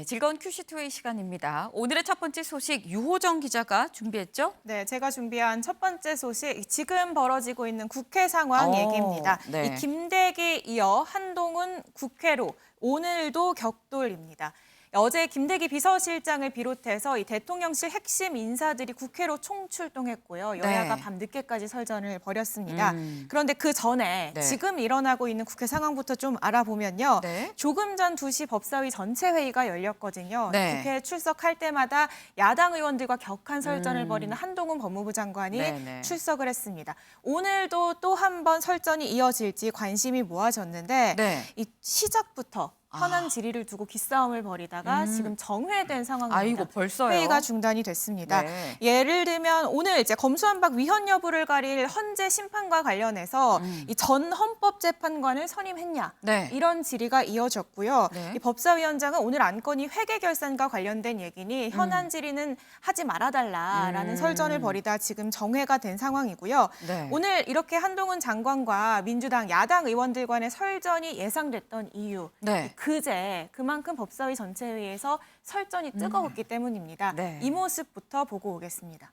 즐거운 큐시투데이 시간입니다. 오늘의 첫 번째 소식 유호정 기자가 준비했죠? 네, 제가 준비한 첫 번째 소식, 지금 벌어지고 있는 국회 상황 얘기입니다. 네. 이 김대기 이어 한동훈 국회로 오늘도 격돌입니다. 어제 김대기 비서실장을 비롯해서 이 대통령실 핵심 인사들이 국회로 총출동했고요. 여야가 네. 밤늦게까지 설전을 벌였습니다. 그런데 그 전에 지금 일어나고 있는 국회 상황부터 좀 알아보면요. 네. 조금 전 2시 법사위 전체 회의가 열렸거든요. 네. 국회에 출석할 때마다 야당 의원들과 격한 설전을 벌이는 한동훈 법무부 장관이 네네. 출석을 했습니다. 오늘도 또 한 번 설전이 이어질지 관심이 모아졌는데 네. 이 시작부터 현안 질의를 두고 기싸움을 벌이다가 지금 정회된 상황입니다. 아이고 벌써요. 회의가 중단이 됐습니다. 네. 예를 들면 오늘 이제 검수완박 위헌 여부를 가릴 헌재 심판과 관련해서 이 전 헌법재판관을 선임했냐 네. 이런 질의가 이어졌고요. 네. 이 법사위원장은 오늘 안건이 회계 결산과 관련된 얘기니 현안 질의는 하지 말아달라라는 설전을 벌이다 지금 정회가 된 상황이고요. 네. 오늘 이렇게 한동훈 장관과 민주당 야당 의원들 간의 설전이 예상됐던 이유. 네. 그제 그만큼 법사위 전체 회의에서 설전이 뜨거웠기 때문입니다. 네. 이 모습부터 보고 오겠습니다.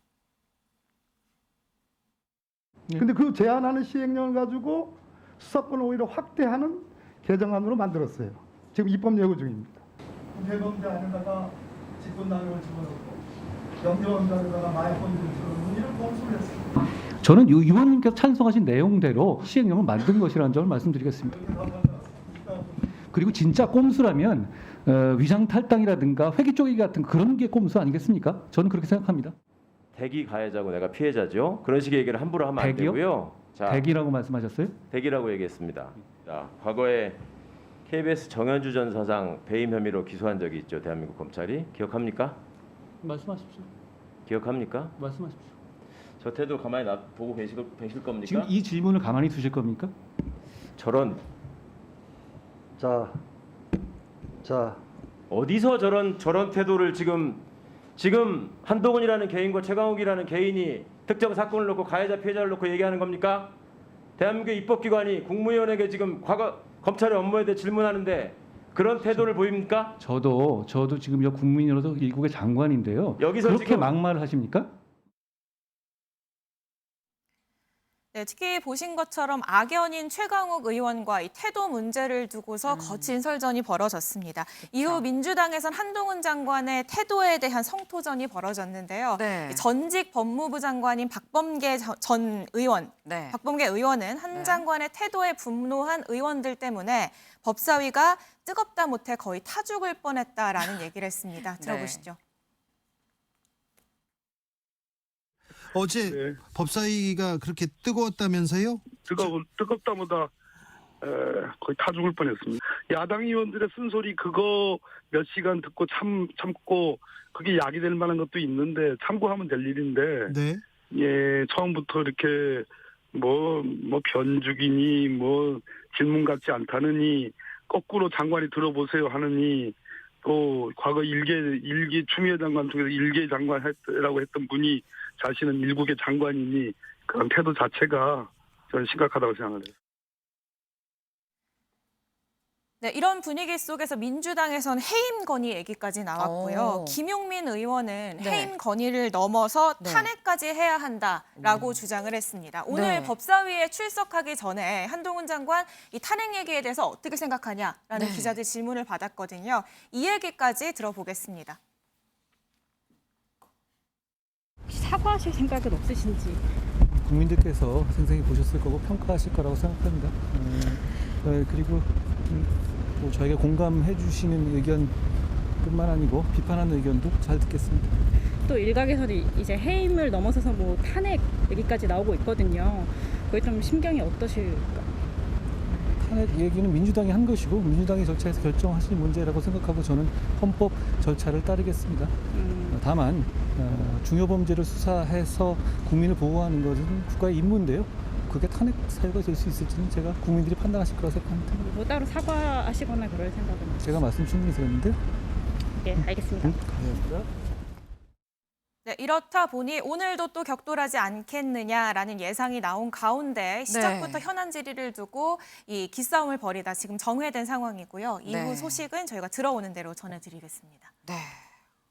근데 그 제안하는 시행령을 가지고 수사권을 오히려 확대하는 개정안으로 만들었어요. 지금 입법 예고 중입니다. 해병대 안에다가 직권남용을 집어넣고 영재원자 안에다가 마약범죄를 집어넣는 이런 검수를 했습니다. 저는 의원님께서 찬성하신 내용대로 시행령을 만든 것이라는 점을 말씀드리겠습니다. 그리고 진짜 꼼수라면 위장 탈당이라든가 회기 쪼개기 같은 그런 게 꼼수 아니겠습니까? 저는 그렇게 생각합니다. 대기 가해자고 내가 피해자죠. 그런 식의 얘기를 함부로 하면 안 대기요? 되고요. 자, 대기라고 말씀하셨어요? 대기라고 얘기했습니다. 자, 과거에 KBS 정현주 전 사장 배임 혐의로 기소한 적이 있죠. 대한민국 검찰이. 기억합니까? 말씀하십시오. 기억합니까? 말씀하십시오. 저 태도 가만히 보고 계실 겁니까? 지금 이 질문을 가만히 두실 겁니까? 저런 자, 어디서 저런 태도를 지금 한동훈이라는 개인과 최강욱이라는 개인이 특정 사건을 놓고 가해자 피해자를 놓고 얘기하는 겁니까? 대한민국 입법기관이 국무위원에게 지금 과거 검찰의 업무에 대해 질문하는데 그런 태도를 보입니까? 저도 지금 국민으로서 일국의 장관인데요. 여기서 그렇게 지금 막말을 하십니까? 네, 특히 보신 것처럼 악연인 최강욱 의원과 이 태도 문제를 두고서 거친 설전이 벌어졌습니다. 이후 민주당에선 한동훈 장관의 태도에 대한 성토전이 벌어졌는데요. 네. 전직 법무부 장관인 박범계 전 의원, 네. 박범계 의원은 한 네. 장관의 태도에 분노한 의원들 때문에 법사위가 뜨겁다 못해 거의 타 죽을 뻔했다라는 얘기를 했습니다. 들어보시죠. 어제 네. 법사위가 그렇게 뜨거웠다면서요? 뜨겁다보다 거의 타 죽을 뻔했습니다. 야당 의원들의 쓴소리 그거 몇 시간 듣고 참고 그게 약이 될 만한 것도 있는데 참고하면 될 일인데 네. 예 처음부터 이렇게 뭐 변죽이니 뭐 질문 같지 않다느니 거꾸로 장관이 들어보세요 하느니 또 과거 일개 추미애 장관 중에서 일개 장관이라고 했던 분이 자신은 일국의 장관이니 그런 태도 자체가 저는 심각하다고 생각을 해요. 네, 이런 분위기 속에서 민주당에선 해임 건의 얘기까지 나왔고요. 오. 김용민 의원은 네. 해임 건의를 넘어서 네. 탄핵까지 해야 한다라고 주장을 했습니다. 오늘 네. 법사위에 출석하기 전에 한동훈 장관 이 탄핵 얘기에 대해서 어떻게 생각하냐라는 네. 기자들 질문을 받았거든요. 이 얘기까지 들어보겠습니다. 사과하실 생각은 없으신지? 국민들께서 생생히 보셨을 거고 평가하실 거라고 생각합니다. 그리고 뭐 저희가 공감해 주시는 의견뿐만 아니고 비판하는 의견도 잘 듣겠습니다. 또 일각에서는 이제 해임을 넘어서서 뭐 탄핵 얘기까지 나오고 있거든요. 그게 좀 심경이 어떠실까? 탄핵 얘기는 민주당이 한 것이고 민주당이 절차에서 결정하실 문제라고 생각하고 저는 헌법 절차를 따르겠습니다. 다만 중요 범죄를 수사해서 국민을 보호하는 것은 국가의 임무인데요. 그게 탄핵 사유가 될 수 있을지는 제가 국민들이 판단하실 거라고 생각합니다. 뭐 따로 사과하시거나 그럴 생각은? 제가 말씀 충분히 드렸는데요. 네, 알겠습니다. 감사합니다. 네, 이렇다 보니 오늘도 또 격돌하지 않겠느냐라는 예상이 나온 가운데 시작부터 현안 질의를 두고 이 기싸움을 벌이다 지금 정회된 상황이고요. 이후 네. 소식은 저희가 들어오는 대로 전해드리겠습니다. 네.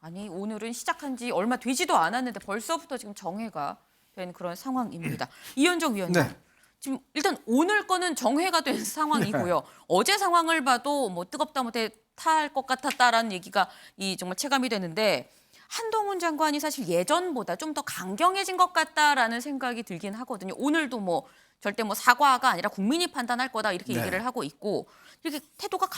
아니 오늘은 시작한 지 얼마 되지도 않았는데 벌써부터 지금 정회가 된 그런 상황입니다. 이현정 위원장. 네. 지금 일단 오늘 거는 정회가 된 상황이고요. 어제 상황을 봐도 뭐 뜨겁다 못해 탈 것 같았다라는 얘기가 정말 체감이 되는데 한동훈 장관이 사실 예전보다 좀 더 강경해진 것 같다라는 생각이 들긴 하거든요. 오늘도 뭐 절대 뭐 사과가 아니라 국민이 판단할 거다 이렇게 네. 얘기를 하고 있고 이렇게 태도가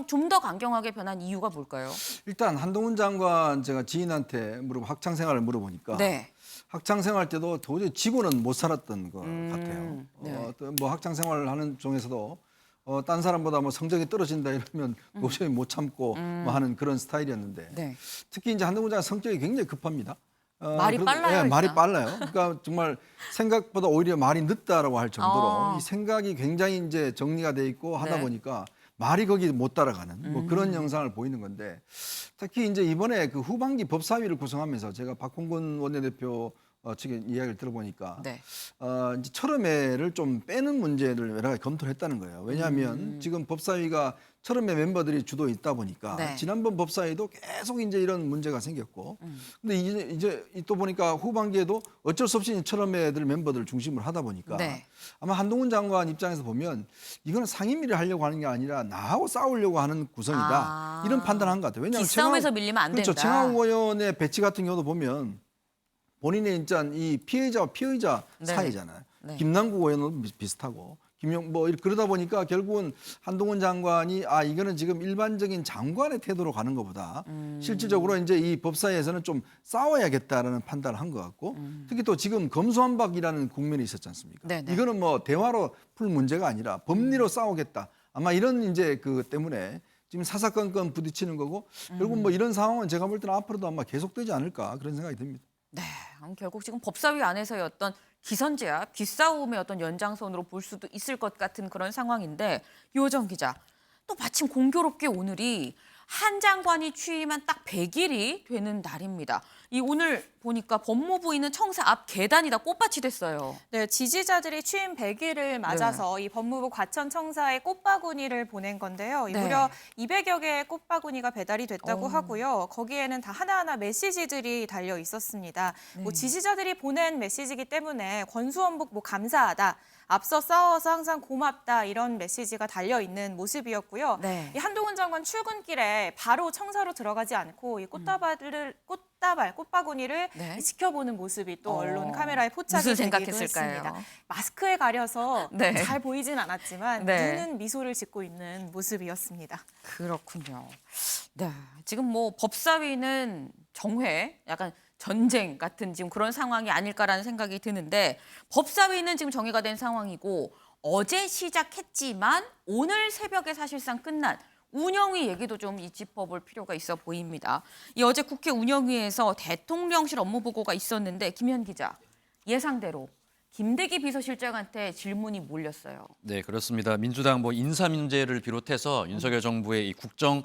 좀 더 강경하게 변한 이유가 뭘까요? 일단 한동훈 장관 제가 지인한테 학창 생활을 물어보니까 네. 학창 생활 때도 도저히 지고는 못 살았던 것 같아요. 네. 뭐 학창 생활을 하는 중에서도 딴 사람보다 뭐 성적이 떨어진다 이러면 도저히 못 참고 뭐 하는 그런 스타일이었는데 네. 특히 이제 한동훈 장관 성격이 굉장히 급합니다. 말이 빨라요, 예, 말이 일단. 빨라요. 그러니까 정말 생각보다 오히려 말이 늦다라고 할 정도로 아. 이 생각이 굉장히 이제 정리가 돼 있고 하다 네. 보니까 말이 거기 못 따라가는 뭐 그런 영상을 보이는 건데 특히 이제 이번에 그 후반기 법사위를 구성하면서 제가 박홍근 원내대표 측의 이야기를 들어보니까 네. 이제 철험회를 좀 빼는 문제를 여러 가지 검토를 했다는 거예요. 왜냐하면 지금 법사위가 철험회 멤버들이 주도 있다 보니까 네. 지난번 법사위도 계속 이제 이런 문제가 생겼고 근데 이제 또 보니까 후반기에도 어쩔 수 없이 철험회들 멤버들 중심으로 하다 보니까 네. 아마 한동훈 장관 입장에서 보면 이거는 상임위를 하려고 하는 게 아니라 나하고 싸우려고 하는 구성이다. 아. 이런 판단을 한 것 같아요. 왜냐하면 기싸움에서 밀리면 안 그렇죠. 된다. 최강욱 의원의 배치 같은 경우도 보면 본인의 진짜 이 피해자와 피의자 네. 사이잖아요. 네. 김남국 의원은 비슷하고 그러다 보니까 결국은 한동훈 장관이 이거는 지금 일반적인 장관의 태도로 가는 것보다 실질적으로 이제 이 법사위에서는 좀 싸워야겠다라는 판단을 한 것 같고 특히 또 지금 검수완박이라는 국면이 있었지 않습니까? 네네. 이거는 뭐 대화로 풀 문제가 아니라 법리로 싸우겠다. 아마 이런 이제 그 때문에 지금 사사건건 부딪히는 거고 결국 뭐 이런 상황은 제가 볼 때는 앞으로도 아마 계속되지 않을까 그런 생각이 듭니다. 네, 결국 지금 법사위 안에서의 어떤 기선제압, 기싸움의 어떤 연장선으로 볼 수도 있을 것 같은 그런 상황인데 유호정 기자, 또 마침 공교롭게 오늘이 한 장관이 취임한 딱 100일이 되는 날입니다. 이 오늘 보니까 법무부인은 청사 앞 계단이 다 꽃밭이 됐어요. 네, 지지자들이 취임 100일을 맞아서 이 법무부 과천청사에 꽃바구니를 보낸 건데요. 이 네. 무려 200여 개의 꽃바구니가 배달이 됐다고 오. 하고요. 거기에는 다 하나하나 메시지들이 달려 있었습니다. 뭐 지지자들이 보낸 메시지이기 때문에 권수원복 감사하다. 앞서 싸워서 항상 고맙다 이런 메시지가 달려 있는 모습이었고요. 네. 이 한동훈 장관 출근길에 바로 청사로 들어가지 않고 이 꽃바구니를 네. 지켜보는 모습이 또 언론 카메라에 포착이 무슨 되기도 생각했을까요? 했습니다. 마스크에 가려서 네. 잘 보이진 않았지만 네. 눈은 미소를 짓고 있는 모습이었습니다. 그렇군요. 네, 지금 뭐 법사위는 정회, 약간 전쟁 같은 지금 그런 상황이 아닐까라는 생각이 드는데 법사위는 지금 정회가 된 상황이고 어제 시작했지만 오늘 새벽에 사실상 끝난 운영위 얘기도 좀 짚어볼 필요가 있어 보입니다. 이 어제 국회 운영위에서 대통령실 업무 보고가 있었는데 김현 기자, 예상대로 김대기 비서실장한테 질문이 몰렸어요. 네, 그렇습니다. 민주당 인사 문제를 비롯해서 윤석열 정부의 이 국정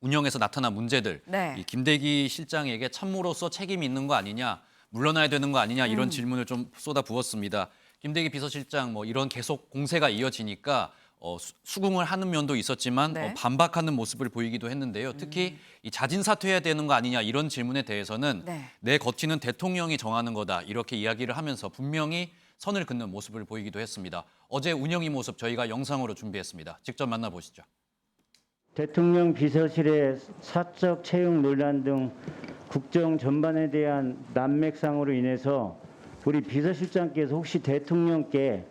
운영에서 나타난 문제들, 네. 이 김대기 실장에게 참모로서 책임이 있는 거 아니냐, 물러나야 되는 거 아니냐 이런 질문을 좀 쏟아부었습니다. 김대기 비서실장 이런 계속 공세가 이어지니까 수긍을 하는 면도 있었지만 네. 반박하는 모습을 보이기도 했는데요. 특히 이 자진 사퇴해야 되는 거 아니냐 이런 질문에 대해서는 네. 내 거취는 대통령이 정하는 거다 이렇게 이야기를 하면서 분명히 선을 긋는 모습을 보이기도 했습니다. 어제 운영위 모습 저희가 영상으로 준비했습니다. 직접 만나보시죠. 대통령 비서실의 사적 채용 논란 등 국정 전반에 대한 난맥상으로 인해서 우리 비서실장께서 혹시 대통령께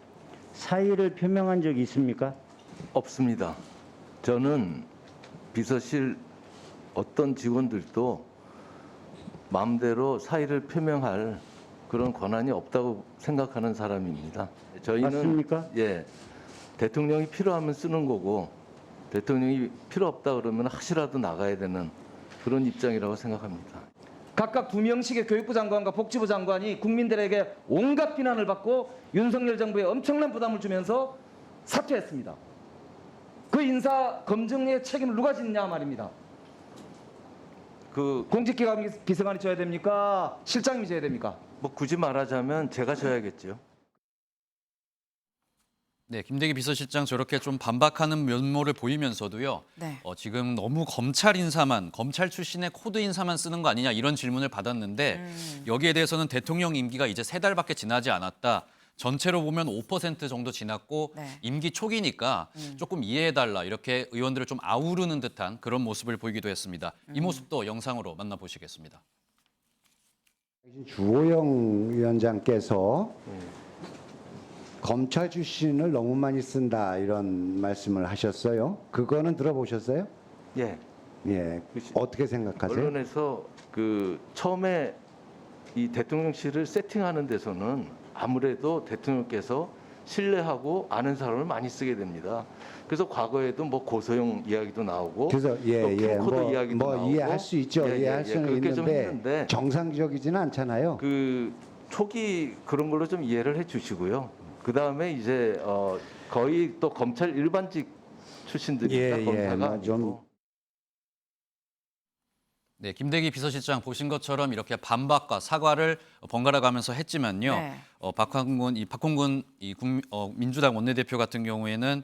사의를 표명한 적이 있습니까? 없습니다. 저는 비서실 어떤 직원들도 마음대로 사의를 표명할 그런 권한이 없다고 생각하는 사람입니다. 저희는 맞습니까? 예, 대통령이 필요하면 쓰는 거고 대통령이 필요 없다 그러면 혹시라도 나가야 되는 그런 입장이라고 생각합니다. 각각 2명씩의 교육부 장관과 복지부 장관이 국민들에게 온갖 비난을 받고 윤석열 정부에 엄청난 부담을 주면서 사퇴했습니다. 그 인사 검증의 책임을 누가 짓냐 말입니다. 그 공직기관 비서관이 져야 됩니까? 실장님이 져야 됩니까? 뭐 굳이 말하자면 제가 져야겠죠. 네, 김대기 비서실장 저렇게 좀 반박하는 면모를 보이면서도요. 네. 지금 너무 검찰 인사만, 검찰 출신의 코드 인사만 쓰는 거 아니냐 이런 질문을 받았는데 여기에 대해서는 대통령 임기가 이제 3달밖에 지나지 않았다. 전체로 보면 5% 정도 지났고 네. 임기 초기니까 조금 이해해달라 이렇게 의원들을 좀 아우르는 듯한 그런 모습을 보이기도 했습니다. 이 모습도 영상으로 만나보시겠습니다. 주호영 위원장께서 검찰 출신을 너무 많이 쓴다 이런 말씀을 하셨어요. 그거는 들어보셨어요? 예. 예. 어떻게 생각하세요? 언론에서 그 처음에 이 대통령실을 세팅하는 데서는 아무래도 대통령께서 신뢰하고 아는 사람을 많이 쓰게 됩니다. 그래서 과거에도 뭐 고소영 이야기도 나오고 그래서 또 핑코더 이야기도 나오고 이해할 수 있죠. 이해할 수는 그렇게 좀 있는데 했는데 정상적이지는 않잖아요. 그 초기 그런 걸로 좀 이해를 해주시고요. 그 다음에 이제 거의 또 검찰 일반직 출신들이니까 검사가 아니고. 네, 김대기 비서실장 보신 것처럼 이렇게 반박과 사과를 번갈아 가면서 했지만요. 네. 박홍근 민주당 원내대표 같은 경우에는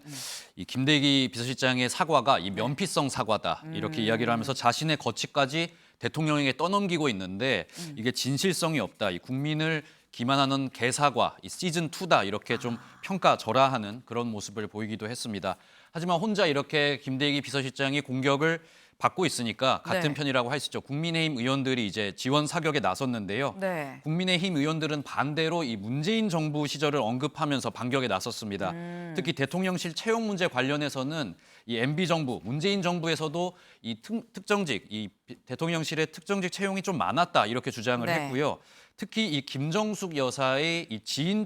이 김대기 비서실장의 사과가 이 면피성 사과다 이렇게 이야기를 하면서 자신의 거취까지 대통령에게 떠넘기고 있는데 이게 진실성이 없다. 이 국민을 기만하는 개사과 이 시즌 2다 이렇게 좀 평가절하하는 그런 모습을 보이기도 했습니다. 하지만 혼자 이렇게 김대기 비서실장이 공격을 받고 있으니까 같은 네. 편이라고 할 수 있죠. 국민의힘 의원들이 이제 지원 사격에 나섰는데요. 네. 국민의힘 의원들은 반대로 이 문재인 정부 시절을 언급하면서 반격에 나섰습니다. 특히 대통령실 채용 문제 관련해서는 이 MB 정부, 문재인 정부에서도 이 특정직, 이 대통령실의 특정직 채용이 좀 많았다 이렇게 주장을 네. 했고요. 특히 이 김정숙 여사의 이 지인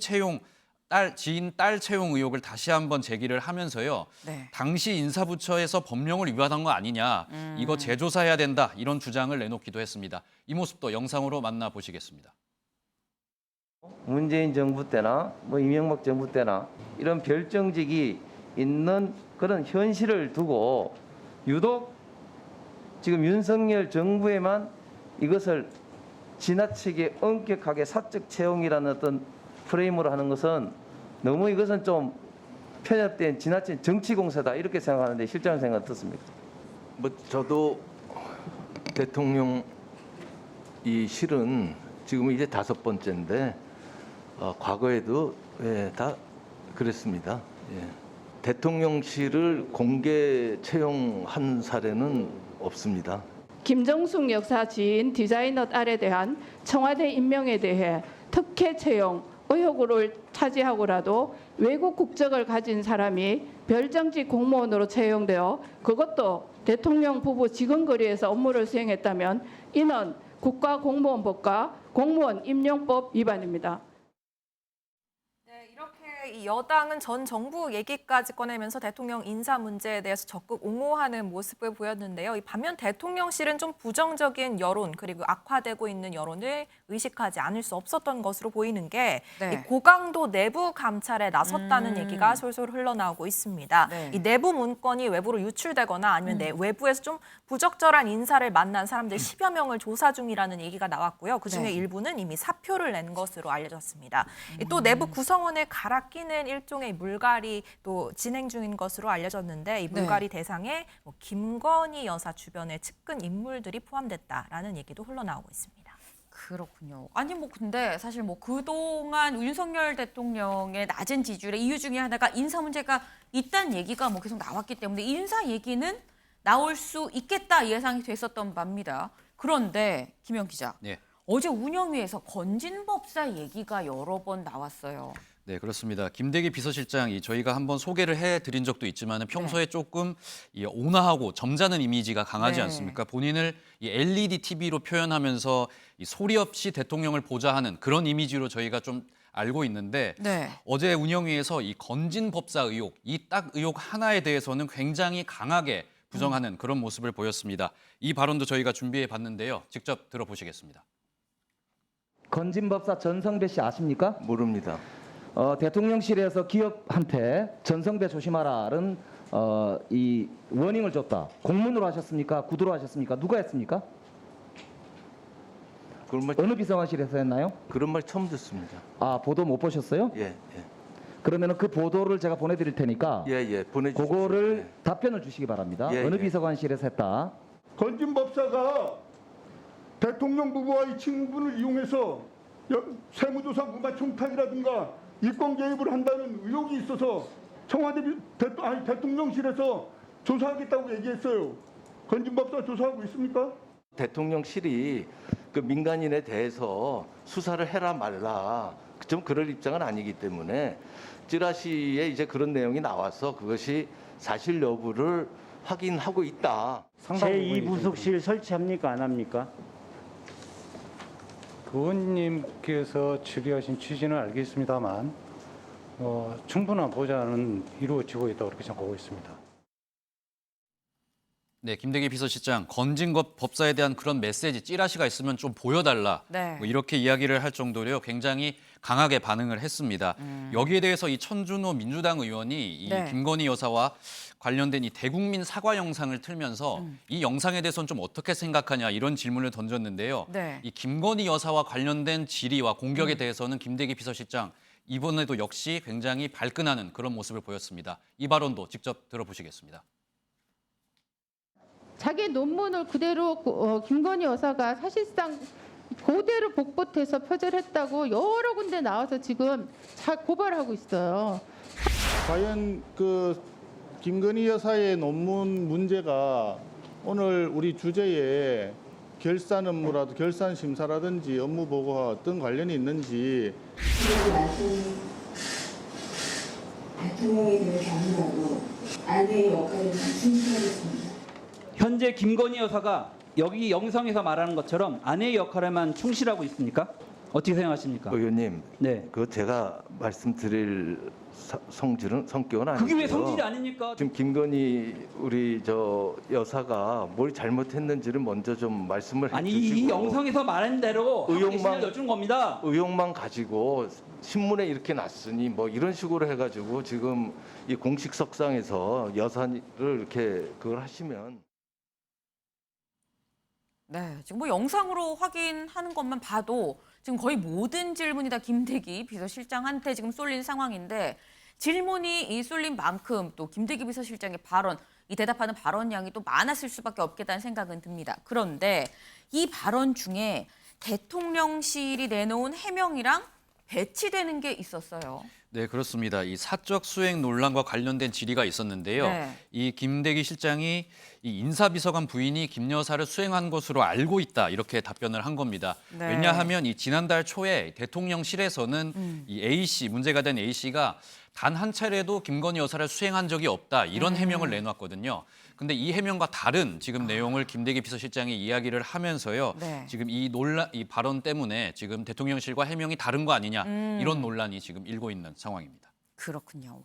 딸 채용 의혹을 다시 한번 제기를 하면서요. 네. 당시 인사부처에서 법령을 위반한 거 아니냐, 이거 재조사해야 된다 이런 주장을 내놓기도 했습니다. 이 모습도 영상으로 만나보시겠습니다. 문재인 정부 때나 뭐 이명박 정부 때나 이런 별정직이 있는 그런 현실을 두고 유독 지금 윤석열 정부에만 이것을 지나치게 엄격하게 사적 채용이라는 어떤 프레임으로 하는 것은 너무 이것은 좀 편협된 지나친 정치 공세다 이렇게 생각하는데 실장님 생각 어떻습니까? 뭐 저도 대통령 이 실은 지금 이제 5번째인데 과거에도 다 그랬습니다. 예. 대통령실을 공개 채용한 사례는 없습니다. 김정숙 여사 지인 디자이너 딸에 대한 청와대 임명에 대해 특혜 채용 의혹을 차지하고라도 외국 국적을 가진 사람이 별정직 공무원으로 채용되어 그것도 대통령 부부 직원거리에서 업무를 수행했다면 이는 국가공무원법과 공무원 임용법 위반입니다. 이렇게 이 여당은 전 정부 얘기까지 꺼내면서 대통령 인사 문제에 대해서 적극 옹호하는 모습을 보였는데요. 이 반면 대통령실은 좀 부정적인 여론 그리고 악화되고 있는 여론을 의식하지 않을 수 없었던 것으로 보이는 게 네. 이 고강도 내부 감찰에 나섰다는 얘기가 솔솔 흘러나오고 있습니다. 네. 이 내부 문건이 외부로 유출되거나 아니면 외부에서 좀 부적절한 인사를 만난 사람들 10여 명을 조사 중이라는 얘기가 나왔고요. 그중에 네. 일부는 이미 사표를 낸 것으로 알려졌습니다. 또 내부 구성원을 갈아 끼는 일종의 물갈이 또 진행 중인 것으로 알려졌는데 이 물갈이 대상에 뭐 김건희 여사 주변의 측근 인물들이 포함됐다라는 얘기도 흘러나오고 있습니다. 그렇군요. 아니 뭐 근데 사실 뭐 그동안 윤석열 대통령의 낮은 지지율의 이유 중에 하나가 인사 문제가 있다는 얘기가 뭐 계속 나왔기 때문에 인사 얘기는 나올 수 있겠다 예상이 됐었던 바입니다. 그런데 김영 기자, 네. 어제 운영위에서 건진법사 얘기가 여러 번 나왔어요. 네, 그렇습니다. 김대기 비서실장 저희가 한번 소개를 해드린 적도 있지만 평소에 조금 온화하고 점잖은 이미지가 강하지 네. 않습니까? 본인을 이 LED TV로 표현하면서 이 소리 없이 대통령을 보자 하는 그런 이미지로 저희가 좀 알고 있는데 네. 어제 운영위에서 이 건진법사 의혹, 이 딱 의혹 하나에 대해서는 굉장히 강하게 부정하는 그런 모습을 보였습니다. 이 발언도 저희가 준비해 봤는데요. 직접 들어보시겠습니다. 건진법사 전성배 씨 아십니까? 모릅니다. 대통령실에서 기업한테 전성배 조심하라는 이 워닝을 줬다. 공문으로 하셨습니까? 구두로 하셨습니까? 누가 했습니까? 그런 말 어느 비서관실에서 했나요? 그런 말 처음 듣습니다. 아, 보도 못 보셨어요? 예. 그러면은 그 보도를 제가 보내드릴 테니까 보내주십시오. 그거를 답변을 주시기 바랍니다. 어느 비서관실에서 했다. 건진 법사가 대통령 부부와 이 친분을 이용해서 세무조사 무마 청탁이라든가 이권 개입을 한다는 의혹이 있어서 청와대 대통령실에서 조사하겠다고 얘기했어요. 건진 법사 조사하고 있습니까? 대통령실이 그 민간인에 대해서 수사를 해라 말라 좀 그럴 입장은 아니기 때문에 찌라시에 이제 그런 내용이 나와서 그것이 사실 여부를 확인하고 있다. 제2부속실 설치합니까 안 합니까? 의원님께서 질의하신 취지는 알겠습니다만 충분한 보좌는 이루어지고 있다고 그렇게 생각하고 있습니다. 네, 김대기 비서실장, 건진급 법사에 대한 그런 메시지, 찌라시가 있으면 좀 보여달라. 네. 뭐 이렇게 이야기를 할 정도로요. 굉장히 강하게 반응을 했습니다. 여기에 대해서 이 천준호 민주당 의원이 이 네. 김건희 여사와 관련된 이 대국민 사과 영상을 틀면서 이 영상에 대해서는 좀 어떻게 생각하냐 이런 질문을 던졌는데요. 네. 이 김건희 여사와 관련된 질의와 공격에 대해서는 김대기 비서실장 이번에도 역시 굉장히 발끈하는 그런 모습을 보였습니다. 이 발언도 직접 들어보시겠습니다. 자기 논문을 그대로 김건희 여사가 사실상 그대로 복붙해서 표절했다고 여러 군데 나와서 지금 고발하고 있어요. 과연 그 김건희 여사의 논문 문제가 오늘 우리 주제에 결산 업무라도 결산 심사라든지 업무 보고와 어떤 관련이 있는지 대통령에 대해 아니라도 아내의 역할을 충실하겠습니다. 현재 김건희 여사가 여기 영상에서 말하는 것처럼 아내의 역할에만 충실하고 있습니까? 어떻게 생각하십니까? 의원님, 그 제가 말씀드릴 성격은 아니고요. 그게 왜 성질이 아닙니까? 지금 김건희 우리 저 여사가 뭘 잘못했는지를 먼저 좀 말씀을 아니 해주시고 이 영상에서 말한 대로 의혹만 여쭈는 겁니다. 의혹만 가지고 신문에 이렇게 났으니 뭐 이런 식으로 해가지고 지금 이 공식석상에서 여사를 이렇게 그걸 하시면. 네, 지금 뭐 영상으로 확인하는 것만 봐도 지금 거의 모든 질문이 다 김대기 비서실장한테 지금 쏠린 상황인데 질문이 이 쏠린 만큼 또 김대기 비서실장의 발언, 이 대답하는 발언량이 또 많았을 수밖에 없겠다는 생각은 듭니다. 그런데 이 발언 중에 대통령실이 내놓은 해명이랑 배치되는 게 있었어요. 네, 그렇습니다. 이 사적 수행 논란과 관련된 질의가 있었는데요. 네. 이 김대기 실장이 이 인사비서관 부인이 김 여사를 수행한 것으로 알고 있다 이렇게 답변을 한 겁니다. 네. 왜냐하면 이 지난달 초에 대통령실에서는 이 A 씨, 문제가 된 A 씨가 단 한 차례도 김건희 여사를 수행한 적이 없다 이런 해명을 내놨거든요. 근데 이 해명과 다른 지금 내용을 김대기 비서실장이 이야기를 하면서요. 네. 지금 이 발언 때문에 지금 대통령실과 해명이 다른 거 아니냐 이런 논란이 지금 일고 있는 상황입니다. 그렇군요.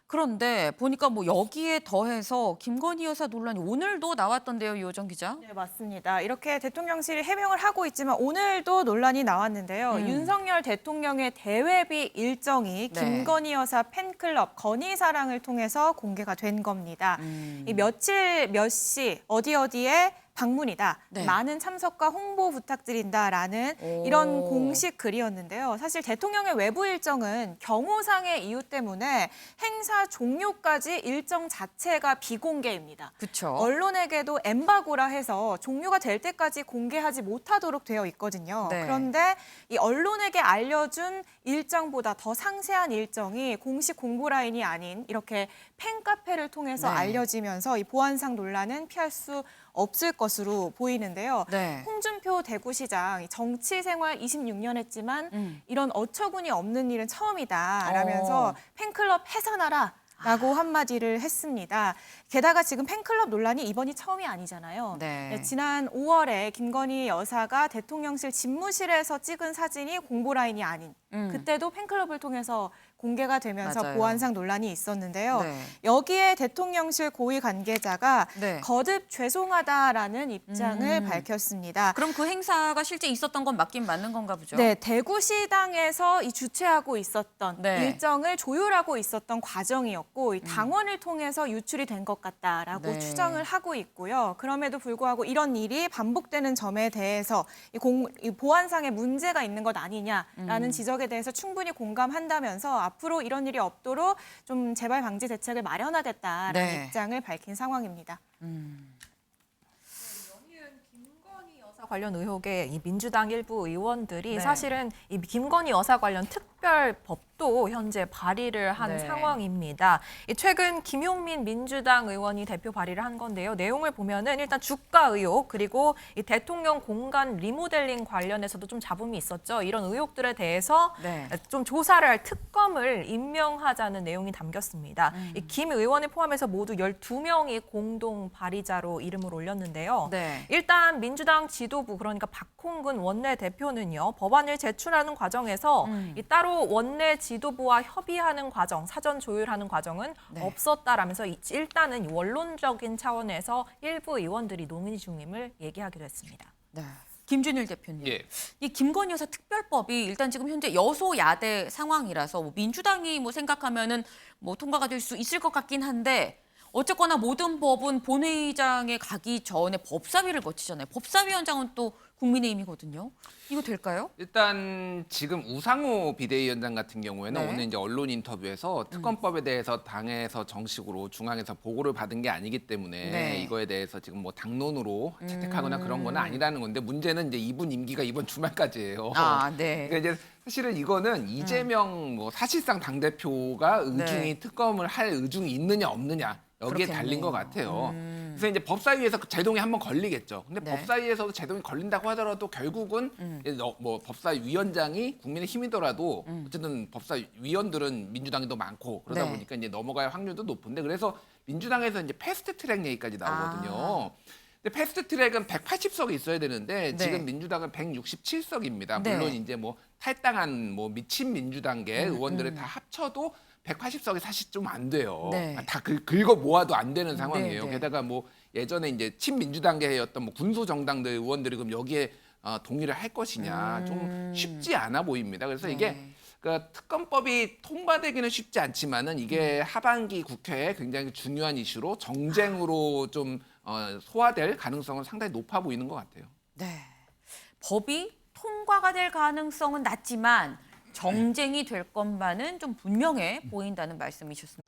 그런데 보니까 뭐 여기에 더해서 김건희 여사 논란이 오늘도 나왔던데요, 유호정 기자. 네, 맞습니다. 이렇게 대통령실이 해명을 하고 있지만 오늘도 논란이 나왔는데요. 윤석열 대통령의 대회비 일정이 김건희 여사 팬클럽 건희사랑을 통해서 공개가 된 겁니다. 이 며칠 몇 시 어디에 방문이다. 네. 많은 참석과 홍보 부탁드린다라는 이런 공식 글이었는데요. 사실 대통령의 외부 일정은 경호상의 이유 때문에 행사 종료까지 일정 자체가 비공개입니다. 그렇죠. 언론에게도 엠바고라 해서 종료가 될 때까지 공개하지 못하도록 되어 있거든요. 네. 그런데 이 언론에게 알려준 일정보다 더 상세한 일정이 공식 공보 라인이 아닌 이렇게 팬카페를 통해서 네. 알려지면서 이 보안상 논란은 피할 수 없을 것으로 보이는데요. 네. 홍준표 대구시장 정치 생활 26년 했지만 이런 어처구니 없는 일은 처음이다라면서 팬클럽 해산하라. 라고 한마디를 했습니다. 게다가 지금 팬클럽 논란이 이번이 처음이 아니잖아요. 네. 지난 5월에 김건희 여사가 대통령실 집무실에서 찍은 사진이 공보 라인이 아닌 그때도 팬클럽을 통해서 공개가 되면서 맞아요. 보안상 논란이 있었는데요. 네. 여기에 대통령실 고위 관계자가 네. 거듭 죄송하다라는 입장을 밝혔습니다. 그럼 그 행사가 실제 있었던 건 맞긴 맞는 건가 보죠? 네, 대구시당에서 이 주최하고 있었던 네. 일정을 조율하고 있었던 과정이었고 이 당원을 통해서 유출이 된 것 같다라고 네. 추정을 하고 있고요. 그럼에도 불구하고 이런 일이 반복되는 점에 대해서 이 보안상의 문제가 있는 것 아니냐라는 지적에 대해서 충분히 공감한다면서 앞으로 이런 일이 없도록 좀 재발 방지 대책을 마련하겠다라는 네. 입장을 밝힌 상황입니다. 관련 의혹에 이 민주당 일부 의원들이 네. 사실은 이 김건희 여사 관련 특별법도 현재 발의를 한 네. 상황입니다. 이 최근 김용민 민주당 의원이 대표 발의를 한 건데요. 내용을 보면은 일단 주가 의혹 그리고 이 대통령 공간 리모델링 관련해서도 좀 잡음이 있었죠. 이런 의혹들에 대해서 네. 좀 조사를 할 특검을 임명하자는 내용이 담겼습니다. 이 김 의원을 포함해서 모두 12명이 공동 발의자로 이름을 올렸는데요. 네. 일단 민주당 지도부 그러니까 박홍근 원내대표는요. 법안을 제출하는 과정에서 이 따로 원내 지도부와 협의하는 과정, 사전 조율하는 과정은 네. 없었다라면서 일단은 원론적인 차원에서 일부 의원들이 논의 중임을 얘기하기도 했습니다. 네. 김준일 대표님. 예. 이 김건희 여사 특별법이 일단 지금 현재 여소야대 상황이라서 뭐 민주당이 뭐 생각하면은 뭐 통과가 될 수 있을 것 같긴 한데 어쨌거나 모든 법은 본회의장에 가기 전에 법사위를 거치잖아요. 법사위원장은 또 국민의힘이거든요. 이거 될까요? 일단 지금 우상호 비대위원장 같은 경우에는 네. 오늘 이제 언론 인터뷰에서 특검법에 대해서 당에서 정식으로 중앙에서 보고를 받은 게 아니기 때문에 네. 이거에 대해서 지금 뭐 당론으로 채택하거나 그런 건 아니라는 건데 문제는 이제 이분 임기가 이번 주말까지예요. 아, 네. 그러니까 이제 사실은 이거는 이재명 뭐 사실상 당대표가 의중이 네. 특검을 할 의중이 있느냐 없느냐 여기에 그렇겠네요. 달린 것 같아요. 그래서 이제 법사위에서 제동이 한번 걸리겠죠. 근데 네. 법사위에서도 제동이 걸린다고 하더라도 결국은 이제 뭐 법사위원장이 국민의힘이더라도 어쨌든 법사위원들은 민주당이 더 많고 그러다 네. 보니까 이제 넘어갈 확률도 높은데 그래서 민주당에서 이제 패스트트랙 얘기까지 나오거든요. 근데 패스트트랙은 180석이 있어야 되는데 네. 지금 민주당은 167석입니다. 네. 물론 이제 뭐 탈당한 뭐 미친 민주당계 의원들을 다 합쳐도 180석이 사실 좀 안 돼요. 네. 다 긁어 모아도 안 되는 상황이에요. 네, 네. 게다가 뭐 예전에 이제 친민주당계였던 뭐 군소 정당들 의원들이 그럼 여기에 동의를 할 것이냐 좀 쉽지 않아 보입니다. 그래서 이게 그러니까 특검법이 통과되기는 쉽지 않지만은 이게 하반기 국회에 굉장히 중요한 이슈로 정쟁으로 좀 소화될 가능성은 상당히 높아 보이는 것 같아요. 네. 법이 통과가 될 가능성은 낮지만 정쟁이 될 것만은 좀 분명해 보인다는 말씀이셨습니다.